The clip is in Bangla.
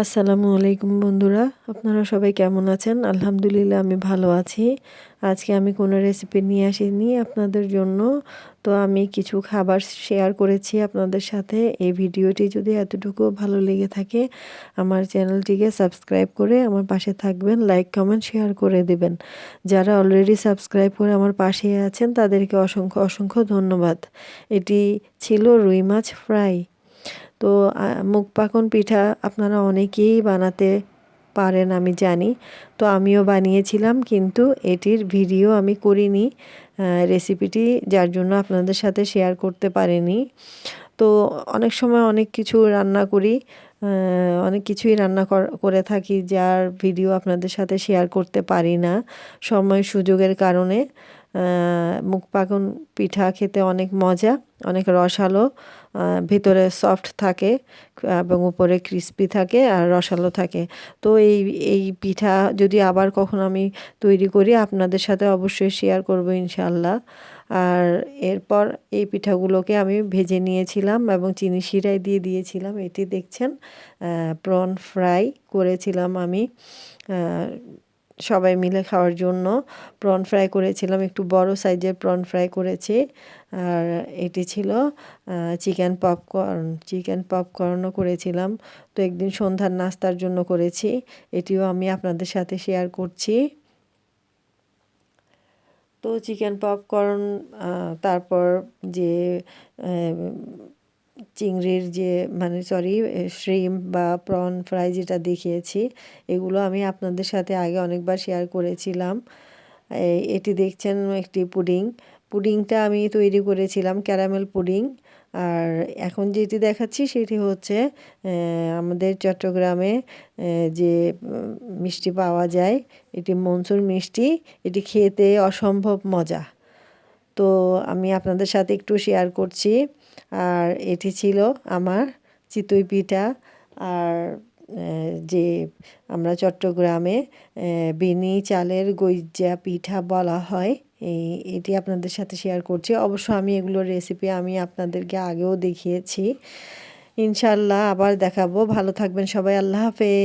আসসালামু আলাইকুম বন্ধুরা, আপনারা সবাই কেমন আছেন? আলহামদুলিল্লাহ আমি ভালো আছি। আজকে আমি কোনো রেসিপি নিয়ে আসিনি আপনাদের জন্য। তো আমি কিছু খাবার শেয়ার করেছি আপনাদের সাথে। এই ভিডিওটি যদি এতটুকু ভালো লেগে থাকে, আমার চ্যানেলটিকে সাবস্ক্রাইব করে আমার পাশে থাকবেন, লাইক কমেন্ট শেয়ার করে দেবেন। যারা অলরেডি সাবস্ক্রাইব করে আমার পাশে আছেন তাদেরকে অসংখ্য অসংখ্য ধন্যবাদ। এটি ছিল রুই মাছ ফ্রাই। তো মুগ পাকন পিঠা আপনারা অনেকেই বানাতে পারেন আমি জানি। তো আমিও বানিয়েছিলাম, কিন্তু এটির ভিডিও আমি করিনি, রেসিপিটি, যার জন্য আপনাদের সাথে শেয়ার করতে পারিনি। তো অনেক সময় অনেক কিছু রান্না করি, অনেক কিছুই রান্না করে থাকি যার ভিডিও আপনাদের সাথে শেয়ার করতে পারি না সময় সুযোগের কারণে। মুগ পাকন পিঠা খেতে অনেক মজা, অনেক রসালো, ভিতরে সফট থাকে এবং উপরে ক্রিস্পি থাকে আর রসালো থাকে। তো এই পিঠা যদি আবার কখনো আমি তৈরি করি আপনাদের সাথে অবশ্যই শেয়ার করব ইনশাল্লাহ। আর এরপর এই পিঠাগুলোকে আমি ভেজে নিয়েছিলাম এবং চিনি শিরায় দিয়ে দিয়েছিলাম। এটি দেখছেন প্রন ফ্রাই করেছিলাম আমি সবাই মিলে খাওয়ার জন্য। প্রন ফ্রাই করেছিলাম, একটু বড় সাইজের প্রন ফ্রাই করেছি। আর এটি ছিল চিকেন পপকর্নও করেছিলাম। তো একদিন সন্ধ্যার নাস্তার জন্য করেছি, এটিও আমি আপনাদের সাথে শেয়ার করছি। তো চিকেন পপকর্ন, তারপর যে চিংড়ির যে শ্রিম্প বা প্রন ফ্রাই যেটা দেখিয়েছি, এগুলো আমি আপনাদের সাথে আগে অনেকবার শেয়ার করেছিলাম। এটি দেখছেন একটি পুডিংটা আমি তৈরি করেছিলাম, ক্যারামেল পুডিং। আর এখন যেটি দেখাচ্ছি সেটি হচ্ছে আমাদের চট্টগ্রামে যে মিষ্টি পাওয়া যায়, এটি মনসুর মিষ্টি। এটি খেতে অসম্ভব মজা। তো আমি আপনাদের সাথে একটু শেয়ার করছি। আর এটি ছিল আমার চিতই পিঠা। আর যে আমরা চট্টগ্রামে বিনি চালের গইজা পিঠা বলা হয়, এটি আপনাদের সাথে শেয়ার করছি। অবশ্য আমি এগুলোর রেসিপি আমি আপনাদেরকে আগেও দেখিয়েছি। ইনশাল্লাহ আবার দেখাবো। ভালো থাকবেন সবাই। আল্লাহ হাফেজ।